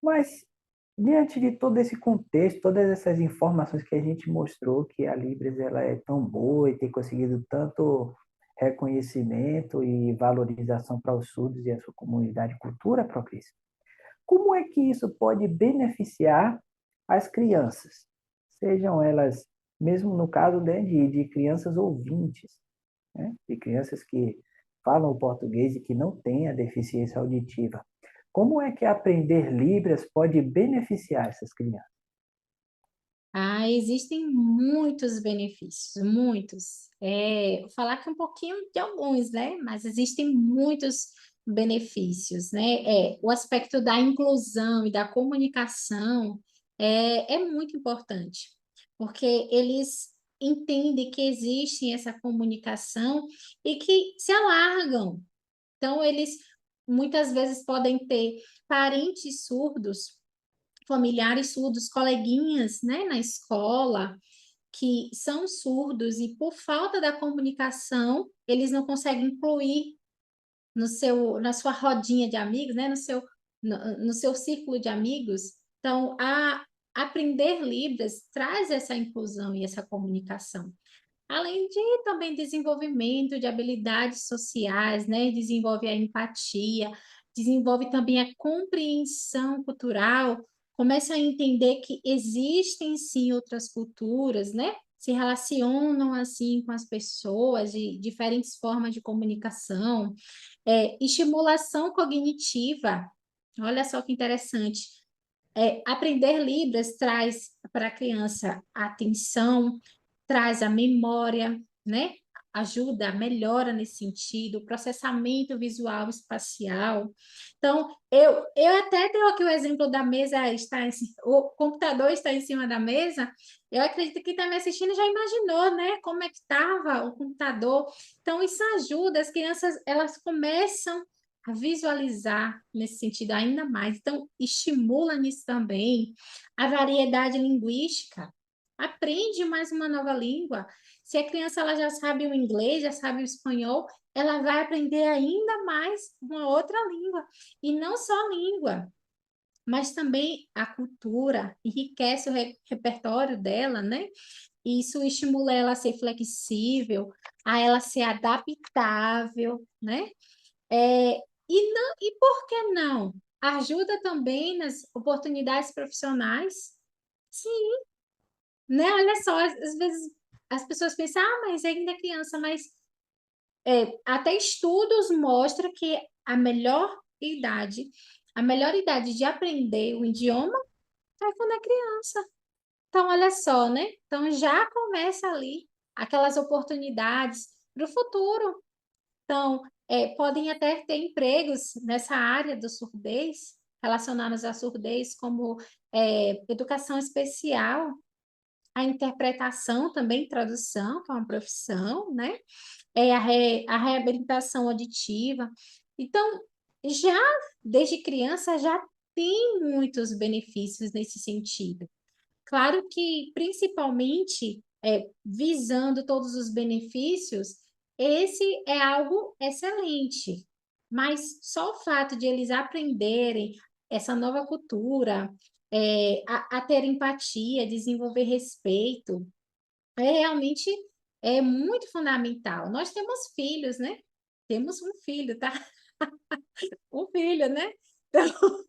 Mas, diante de todo esse contexto, todas essas informações que a gente mostrou, que a Libras ela é tão boa e tem conseguido tanto reconhecimento e valorização para os surdos e a sua comunidade cultura, Procris, como é que isso pode beneficiar as crianças? Sejam elas, mesmo no caso, né, de crianças ouvintes, né, de crianças que falam o português e que não têm a deficiência auditiva. Como é que aprender Libras pode beneficiar essas crianças? Ah, existem muitos benefícios, muitos. Vou falar aqui um pouquinho de alguns, né? Mas existem muitos benefícios, né? O aspecto da inclusão e da comunicação é muito importante, porque eles entendem que existe essa comunicação e que se alargam. Então, eles muitas vezes podem ter parentes surdos, familiares surdos, coleguinhas, né, na escola, que são surdos e por falta da comunicação, eles não conseguem incluir na sua rodinha de amigos, né, no seu círculo de amigos. Então, aprender Libras traz essa inclusão e essa comunicação. Além de também desenvolvimento de habilidades sociais, né? Desenvolve a empatia, desenvolve também a compreensão cultural, começa a entender que existem sim outras culturas, né? Se relacionam assim com as pessoas de diferentes formas de comunicação, estimulação cognitiva. Olha só que interessante. Aprender Libras traz para a criança a atenção, traz a memória, né? Ajuda, melhora nesse sentido, o processamento visual espacial. Então, eu até dei aqui o exemplo da mesa, o computador está em cima da mesa. Eu acredito que quem está me assistindo já imaginou, né? Como é que estava o computador. Então, isso ajuda, as crianças, elas começam a visualizar nesse sentido ainda mais. Então, estimula nisso também a variedade linguística. Aprende mais uma nova língua. Se a criança ela já sabe o inglês, já sabe o espanhol, ela vai aprender ainda mais uma outra língua. E não só a língua, mas também a cultura, enriquece o repertório dela, né? E isso estimula ela a ser flexível, a ela ser adaptável, né? E por que não? Ajuda também nas oportunidades profissionais. Sim, né? Olha só, às vezes as pessoas pensam, mas ainda é criança, mas até estudos mostram que a melhor idade, a melhor idade de aprender o idioma é quando é criança. Então, olha só, né? Então já começa ali aquelas oportunidades para o futuro. Então, podem até ter empregos nessa área do surdez, relacionados à surdez, como educação especial, a interpretação também, tradução, que é uma profissão, né? A reabilitação auditiva. Então, já desde criança, já tem muitos benefícios nesse sentido. Claro que, principalmente, visando todos os benefícios, esse é algo excelente. Mas só o fato de eles aprenderem essa nova cultura, a ter empatia, desenvolver respeito, realmente muito fundamental. Nós temos filhos, né? Temos um filho, tá? Um filho, né? Então,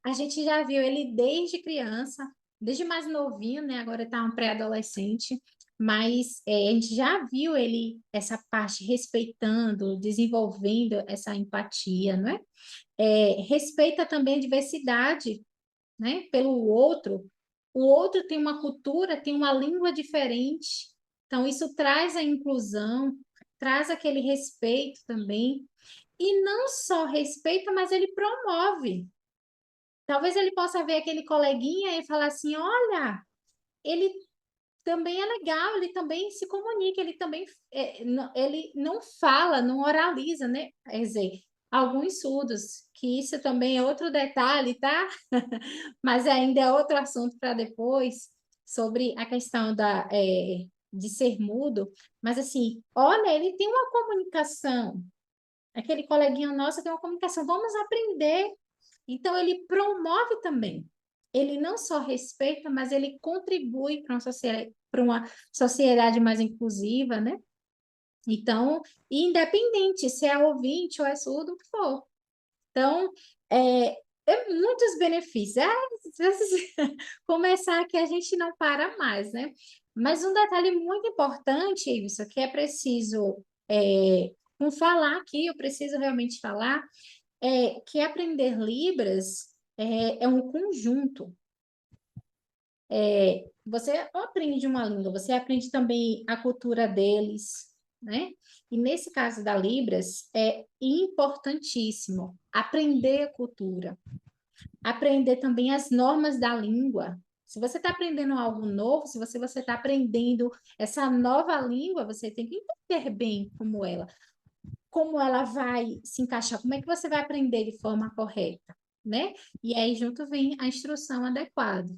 a gente já viu ele desde criança, desde mais novinho, né? Agora está um pré-adolescente, mas a gente já viu ele, essa parte respeitando, desenvolvendo essa empatia, não é? Respeita também a diversidade, né? Pelo outro. O outro tem uma cultura, tem uma língua diferente. Então, isso traz a inclusão, traz aquele respeito também. E não só respeita, mas ele promove. Talvez ele possa ver aquele coleguinha e falar assim: olha, ele também é legal, ele também se comunica, ele também ele não fala, não oraliza, né? Quer dizer, alguns surdos, que isso também é outro detalhe, tá? Mas ainda é outro assunto para depois, sobre a questão de ser mudo. Mas assim, olha, ele tem uma comunicação. Aquele coleguinha nosso tem uma comunicação. Vamos aprender. Então, ele promove também. Ele não só respeita, mas ele contribui para uma sociedade mais inclusiva, né? Então, independente se é ouvinte ou é surdo, o que for. Então, é, muitos benefícios. Se vezes começar aqui, a gente não para mais, né? Mas um detalhe muito importante, isso que é preciso, com falar aqui, eu preciso realmente falar, é que aprender Libras é um conjunto. Você aprende uma língua, você aprende também a cultura deles, né? E nesse caso da Libras, é importantíssimo aprender a cultura, aprender também as normas da língua. Se você está aprendendo algo novo, se você está aprendendo essa nova língua, você tem que entender bem como ela vai se encaixar, como é que você vai aprender de forma correta, né? E aí junto vem a instrução adequada.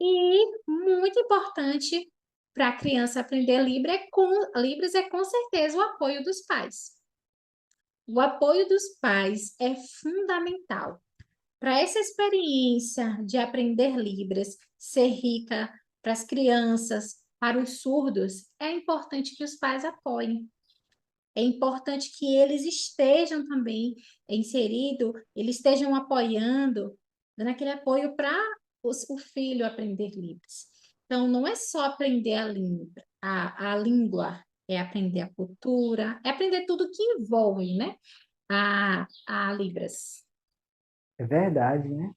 E muito importante para a criança aprender Libras é com certeza o apoio dos pais. O apoio dos pais é fundamental. Para essa experiência de aprender Libras ser rica para as crianças, para os surdos, é importante que os pais apoiem. É importante que eles estejam também inseridos, eles estejam apoiando, dando aquele apoio para o filho aprender Libras. Então, não é só aprender a língua, é aprender a cultura, é aprender tudo que envolve, né, a Libras. É verdade, né?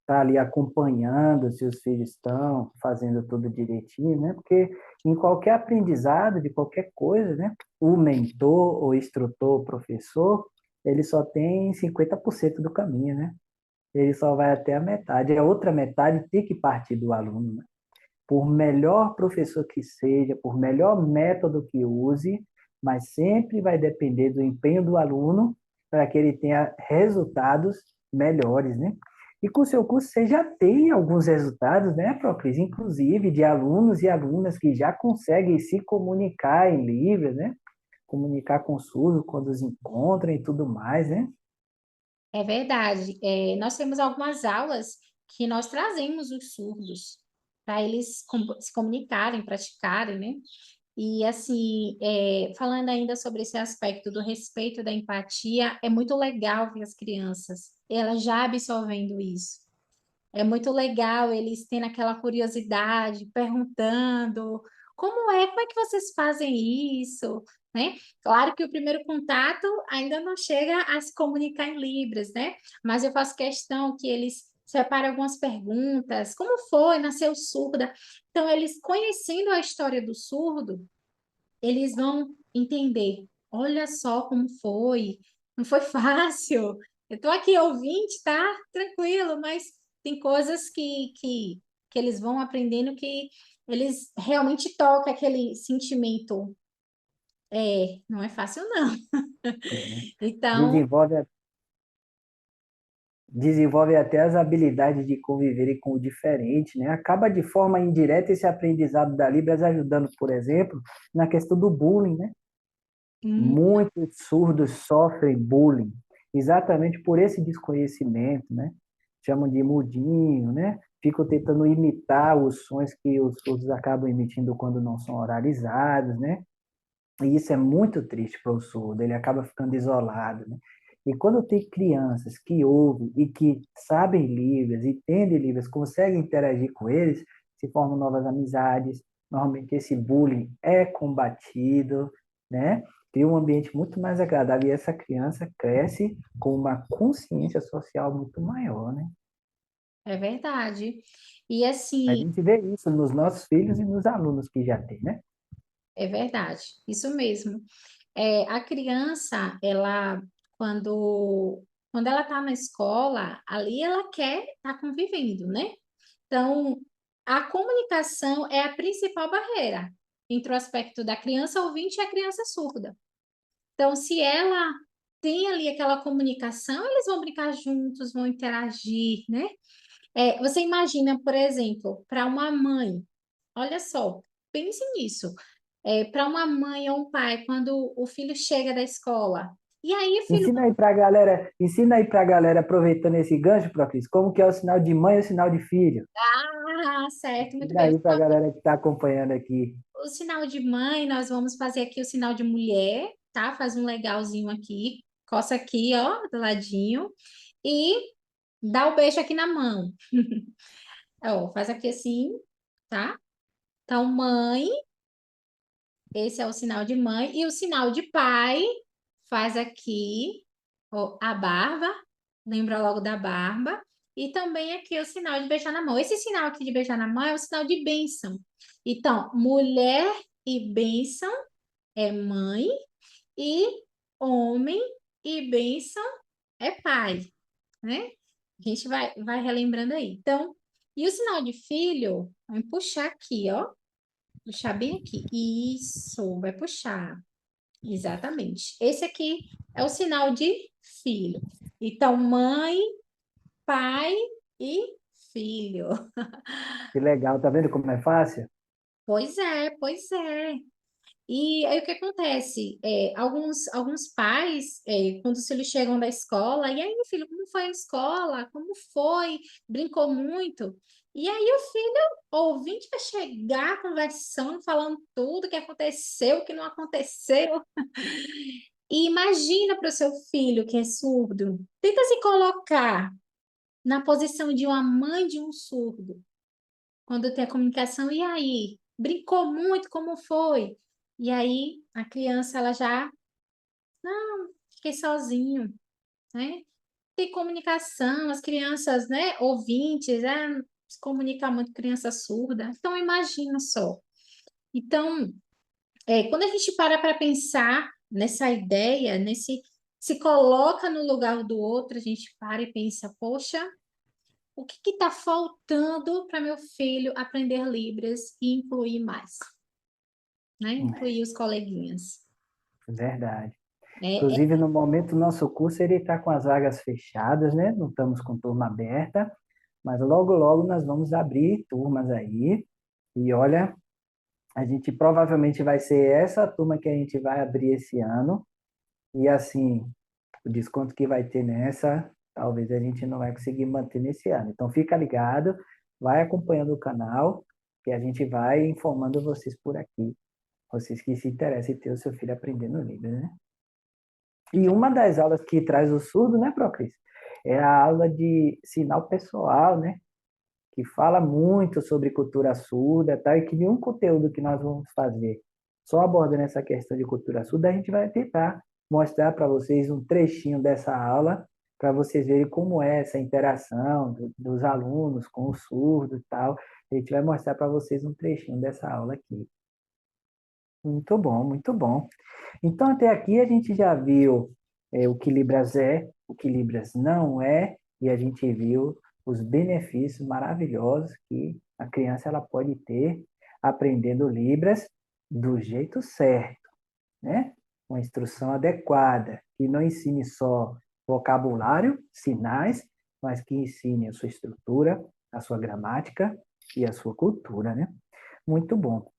Tá ali acompanhando se os filhos estão fazendo tudo direitinho, né? Porque em qualquer aprendizado de qualquer coisa, né? O mentor, o instrutor, o professor, ele só tem 50% do caminho, né? Ele só vai até a metade. A outra metade tem que partir do aluno, né? Por melhor professor que seja, por melhor método que use, mas sempre vai depender do empenho do aluno para que ele tenha resultados melhores, né? E com o seu curso você já tem alguns resultados, né, Procris? Inclusive de alunos e alunas que já conseguem se comunicar em Libras, né? Comunicar com o surdo quando os encontram e tudo mais, né? É verdade. Nós temos algumas aulas que nós trazemos os surdos para eles se comunicarem, praticarem, né? E assim, falando ainda sobre esse aspecto do respeito, da empatia, é muito legal ver as crianças, elas já absorvendo isso. É muito legal eles tendo aquela curiosidade, perguntando como é que vocês fazem isso, né? Claro que o primeiro contato ainda não chega a se comunicar em Libras, né? Mas eu faço questão que eles separem algumas perguntas, como foi, nasceu surda? Então, eles conhecendo a história do surdo, eles vão entender. Olha só como foi, não foi fácil. Eu estou aqui ouvinte, tá? Tranquilo, mas tem coisas que eles vão aprendendo que eles realmente tocam aquele sentimento. Não é fácil, não. Então, Desenvolve, desenvolve até as habilidades de conviver com o diferente, né? Acaba de forma indireta esse aprendizado da Libras ajudando, por exemplo, na questão do bullying, né? hum, Muitos surdos sofrem bullying exatamente por esse desconhecimento, né? Chamam de mudinho, né? Ficam tentando imitar os sons que os surdos acabam emitindo quando não são oralizados, né? E isso é muito triste para o surdo, ele acaba ficando isolado, né? E quando tem crianças que ouvem e que sabem Libras, entendem Libras, conseguem interagir com eles, se formam novas amizades, normalmente esse bullying é combatido, né? Cria um ambiente muito mais agradável e essa criança cresce com uma consciência social muito maior, né? é verdade. E A assim, gente vê isso nos nossos filhos e nos alunos que já tem, né? é verdade, isso mesmo. A criança, quando ela está na escola, ali ela quer estar convivendo, né? Então, a comunicação é a principal barreira entre o aspecto da criança ouvinte e a criança surda. Então, se ela tem ali aquela comunicação, eles vão brincar juntos, vão interagir, né? Você imagina, por exemplo, para uma mãe, olha só, pense nisso. Para uma mãe ou um pai, quando o filho chega da escola, E aí, filho, Ensina aí pra galera, aproveitando esse gancho, Procris, como que é o sinal de mãe e o sinal de filho. certo, muito Ensina bem. aí pra galera que está acompanhando aqui. O sinal de mãe, nós vamos fazer aqui o sinal de mulher, tá? Faz um legalzinho aqui, coça aqui, ó, do ladinho, e dá o beijo aqui na mão. Ó, faz aqui assim, tá? Então, mãe, esse é o sinal de mãe, e o sinal de pai, faz aqui, ó, a barba, lembra logo da barba, e também aqui o sinal de beijar na mão. Esse sinal aqui de beijar na mão é o sinal de bênção. Então, mulher e bênção é mãe, e homem e bênção é pai, né? A gente vai relembrando aí. Então, e o sinal de filho, vamos puxar aqui, ó. Puxar bem aqui. Isso, vai puxar. Exatamente. Esse aqui é o sinal de filho. Então, mãe, pai e filho. Que legal, tá vendo como é fácil? Pois é, pois é. E aí o que acontece? Alguns pais, quando os filhos chegam da escola, e aí, meu filho, como foi a escola? Como foi? Brincou muito? E aí o filho, ouvinte, vai chegar conversando, falando tudo o que aconteceu, o que não aconteceu. E imagina para o seu filho que é surdo. Tenta se colocar na posição de uma mãe de um surdo quando tem a comunicação, e aí? Brincou muito, como foi? E aí a criança, ela já, não, fiquei sozinho, né? Tem comunicação, as crianças, né, ouvintes, se comunica muito com criança surda. Então, imagina só. Então, quando a gente para pensar nessa ideia, se coloca no lugar do outro, a gente para e pensa, poxa, o que está faltando para meu filho aprender Libras e incluir mais, né? Incluir os coleguinhas. Verdade. É, Inclusive, no momento, o nosso curso ele está com as vagas fechadas, né? Não estamos com turma aberta, mas logo, logo nós vamos abrir turmas aí. E olha, a gente provavelmente vai ser essa turma que a gente vai abrir esse ano. E assim, o desconto que vai ter nessa, talvez a gente não vai conseguir manter nesse ano. Então, fica ligado, vai acompanhando o canal, que a gente vai informando vocês por aqui. Vocês que se interessam em ter o seu filho aprendendo Libras, né? E uma das aulas que traz o surdo, né, Procris? É a aula de sinal pessoal, né? Que fala muito sobre cultura surda, tá? E que nenhum conteúdo que nós vamos fazer só abordando essa questão de cultura surda, a gente vai tentar mostrar para vocês um trechinho dessa aula, para vocês verem como é essa interação dos alunos com o surdo e tal. A gente vai mostrar para vocês um trechinho dessa aula aqui. Muito bom, muito bom. Então, até aqui a gente já viu o que Libras é, o que Libras não é, e a gente viu os benefícios maravilhosos que a criança ela pode ter aprendendo Libras do jeito certo, né? Uma instrução adequada, que não ensine só vocabulário, sinais, mas que ensine a sua estrutura, a sua gramática e a sua cultura, né? Muito bom.